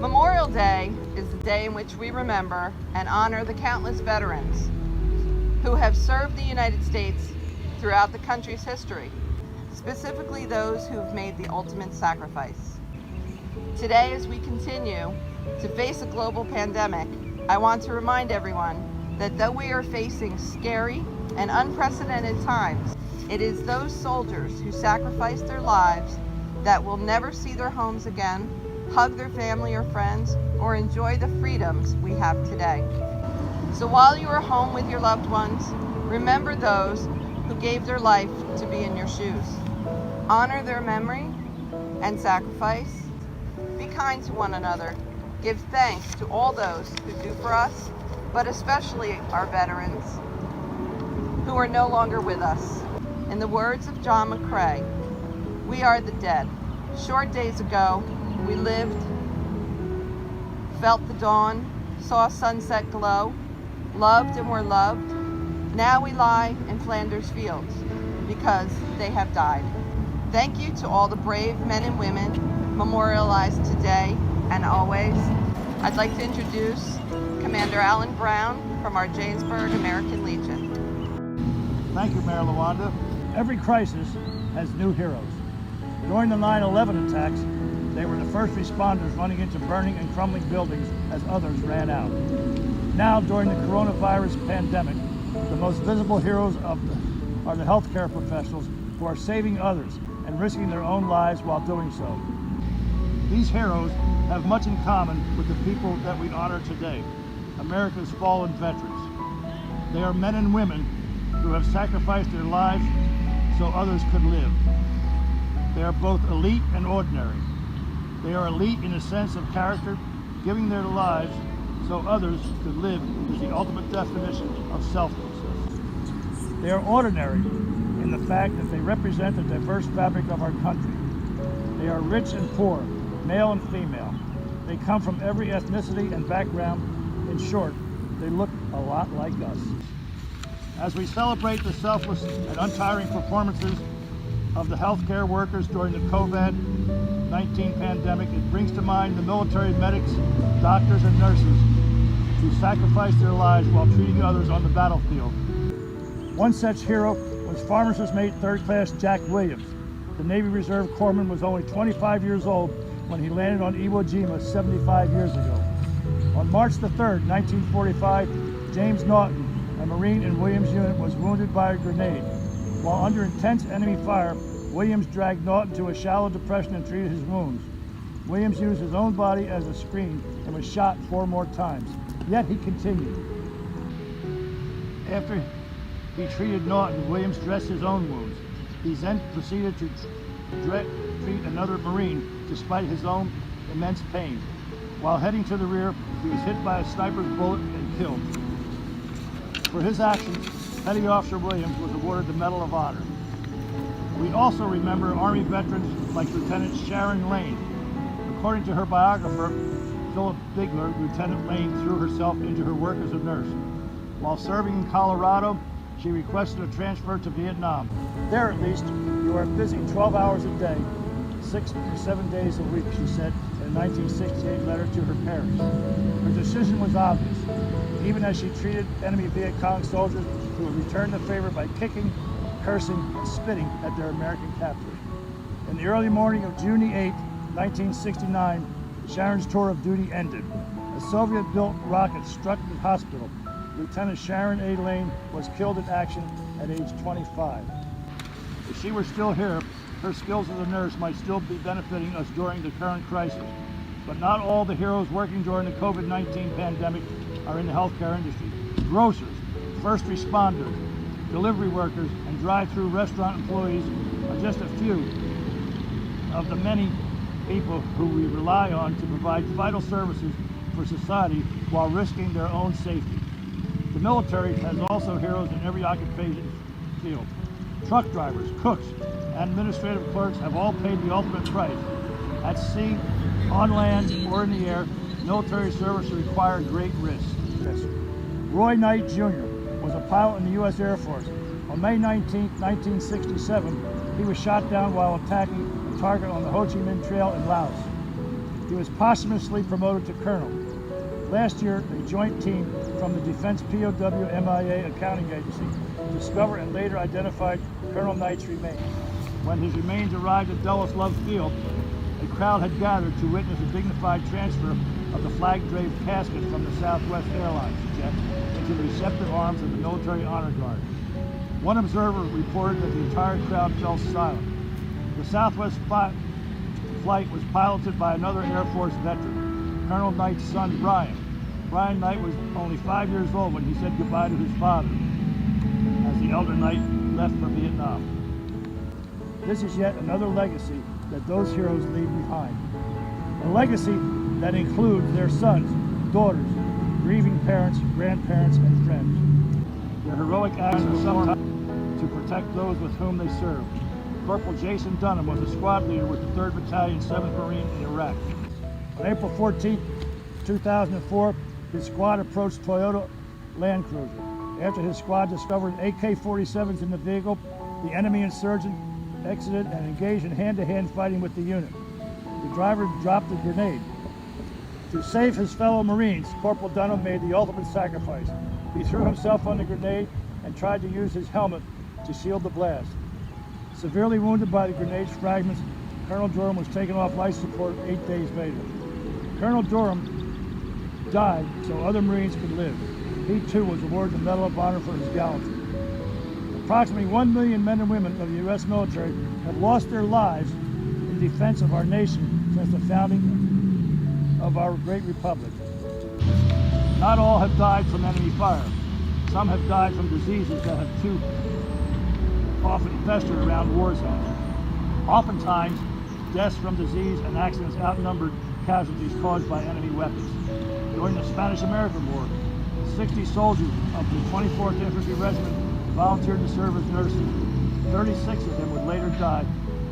Memorial Day is the day in which we remember and honor the countless veterans who have served the United States throughout the country's history, specifically those who have made the ultimate sacrifice. Today, as we continue to face a global pandemic, I want to remind everyone that though we are facing scary and unprecedented times, it is those soldiers who sacrificed their lives that will never see their homes again, hug their family or friends, or enjoy the freedoms we have today. So while you are home with your loved ones, remember those who gave their life to be in your shoes. Honor their memory and sacrifice. Be kind to one another. Give thanks to all those who do for us, but especially our veterans who are no longer with us. In the words of John McCrae, we are the dead. Short days ago, we lived, felt the dawn, saw sunset glow, loved and were loved. Now we lie in Flanders fields because they have died. Thank you to all the brave men and women memorialized today and always. I'd like to introduce Commander Alan Brown from our Jamesburg American Legion. Thank you, Mayor Lawanda. Every crisis has new heroes. During the 9/11 attacks, they were the first responders running into burning and crumbling buildings as others ran out. Now, during the coronavirus pandemic, the most visible heroes are the healthcare professionals who are saving others and risking their own lives while doing so. These heroes have much in common with the people that we honor today, America's fallen veterans. They are men and women who have sacrificed their lives so others could live. They are both elite and ordinary. They are elite in a sense of character, giving their lives so others could live is the ultimate definition of selflessness. They are ordinary in the fact that they represent the diverse fabric of our country. They are rich and poor, male and female. They come from every ethnicity and background. In short, they look a lot like us. As we celebrate the selfless and untiring performances of the healthcare workers during the COVID-19 pandemic, it brings to mind the military medics, doctors, and nurses who sacrificed their lives while treating others on the battlefield. One such hero was Pharmacist Mate 3rd Class Jack Williams. The Navy Reserve Corpsman was only 25 years old when he landed on Iwo Jima 75 years ago. On March the 3rd, 1945, James Naughton, a Marine in Williams' unit, was wounded by a grenade. While under intense enemy fire, Williams dragged Naughton to a shallow depression and treated his wounds. Williams used his own body as a screen and was shot 4 more times. Yet he continued. After he treated Naughton, Williams dressed his own wounds. He then proceeded to treat another Marine despite his own immense pain. While heading to the rear, he was hit by a sniper's bullet and killed. For his actions, Petty Officer Williams was awarded the Medal of Honor. We also remember Army veterans like Lieutenant Sharon Lane. According to her biographer, Philip Bigler, Lieutenant Lane threw herself into her work as a nurse. While serving in Colorado, she requested a transfer to Vietnam. There, at least, you are busy 12 hours a day, 6 to 7 days a week, she said in a 1968 letter to her parents. Her decision was obvious, even as she treated enemy Viet Cong soldiers who would return the favor by kicking, cursing, and spitting at their American captors. In the early morning of June 8, 1969, Sharon's tour of duty ended. A Soviet-built rocket struck the hospital. Lieutenant Sharon A. Lane was killed in action at age 25. If she were still here, her skills as a nurse might still be benefiting us during the current crisis. But not all the heroes working during the COVID-19 pandemic are in the healthcare industry. Grocers, first responders, delivery workers, and drive-through restaurant employees are just a few of the many people who we rely on to provide vital services for society while risking their own safety. The military has also heroes in every occupation field. Truck drivers, cooks, and administrative clerks have all paid the ultimate price. At sea, on land, or in the air, military service required great risk. Roy Knight Jr. was a pilot in the U.S. Air Force. On May 19, 1967, he was shot down while attacking a target on the Ho Chi Minh Trail in Laos. He was posthumously promoted to colonel. Last year, a joint team from the Defense POW MIA Accounting Agency discovered and later identified Colonel Knight's remains. When his remains arrived at Dulles Love Field, a crowd had gathered to witness a dignified transfer of the flag-draped casket from the Southwest Airlines jet into the receptive arms of the Military Honor Guard. One observer reported that the entire crowd fell silent. The Southwest flight was piloted by another Air Force veteran, Colonel Knight's son, Brian. Brian Knight was only 5 years old when he said goodbye to his father, as the elder Knight left for Vietnam. This is yet another legacy that those heroes leave behind. A legacy that includes their sons, daughters, grieving parents, grandparents, and friends. Their heroic acts are sometimes to protect those with whom they serve. Corporal Jason Dunham was a squad leader with the 3rd Battalion, 7th Marine in Iraq. On April 14, 2004, his squad approached Toyota Land Cruiser. After his squad discovered AK-47s in the vehicle, the enemy insurgent exited and engaged in hand-to-hand fighting with the unit. The driver dropped a grenade. To save his fellow Marines, Corporal Dunham made the ultimate sacrifice. He threw himself on the grenade and tried to use his helmet to shield the blast. Severely wounded by the grenade's fragments, Colonel Durham was taken off life support 8 days later. Colonel Durham died so other Marines could live. He too was awarded the Medal of Honor for his gallantry. Approximately 1 million men and women of the U.S. military have lost their lives in defense of our nation since the founding of our great republic. Not all have died from enemy fire. Some have died from diseases that have too often festered around war zones. Oftentimes, deaths from disease and accidents outnumbered casualties caused by enemy weapons. During the Spanish-American War, 60 soldiers of the 24th Infantry Regiment volunteered to serve as nurses. 36 of them would later die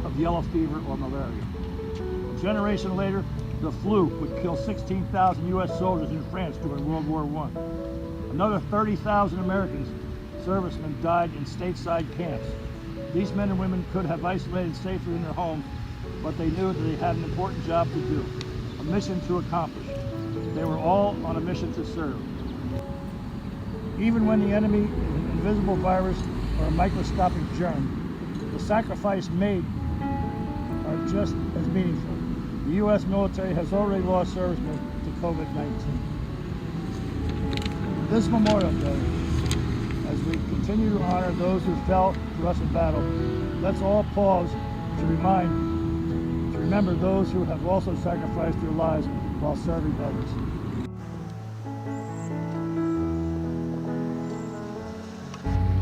of yellow fever or malaria. A generation later, the flu would kill 16,000 U.S. soldiers in France during World War I. Another 30,000 Americans, servicemen, died in stateside camps. These men and women could have isolated safely in their homes, but they knew that they had an important job to do, a mission to accomplish. They were all on a mission to serve. Even when the enemy is an invisible virus or a microscopic germ, the sacrifice made are just as meaningful. The U.S. military has already lost servicemen to COVID-19. This Memorial Day, as we continue to honor those who fell for us in battle, let's all pause to remember those who have also sacrificed their lives while serving others.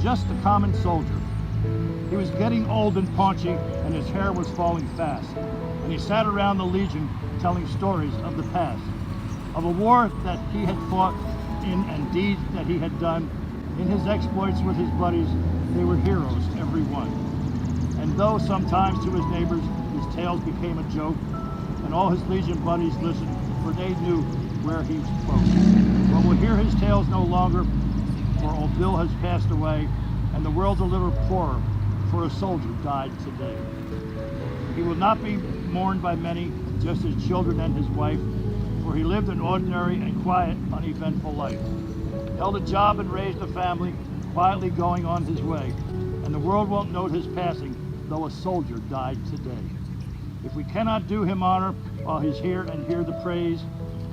Just a common soldier. He was getting old and paunchy, and his hair was falling fast. And he sat around the Legion telling stories of the past, of a war that he had fought in and deeds that he had done. In his exploits with his buddies, they were heroes, every one. And though sometimes to his neighbors his tales became a joke, and all his Legion buddies listened, for they knew where he spoke. But we'll hear his tales no longer, for old Bill has passed away, and the world's a little poorer, for a soldier died today. He will not be mourned by many, just his children and his wife, for he lived an ordinary and quiet, uneventful life. Held a job and raised a family, quietly going on his way. And the world won't note his passing, though a soldier died today. If we cannot do him honor while he's here and hear the praise,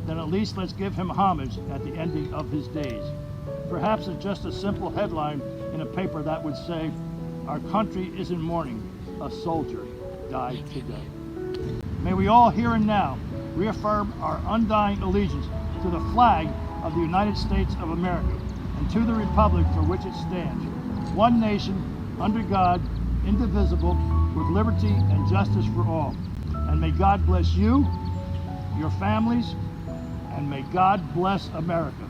then at least let's give him homage at the ending of his days. Perhaps it's just a simple headline in a paper that would say, "Our country is in mourning, a soldier died today." May we all here and now reaffirm our undying allegiance to the flag of the United States of America and to the republic for which it stands, one nation, under God, indivisible, with liberty and justice for all. And may God bless you, your families, and may God bless America.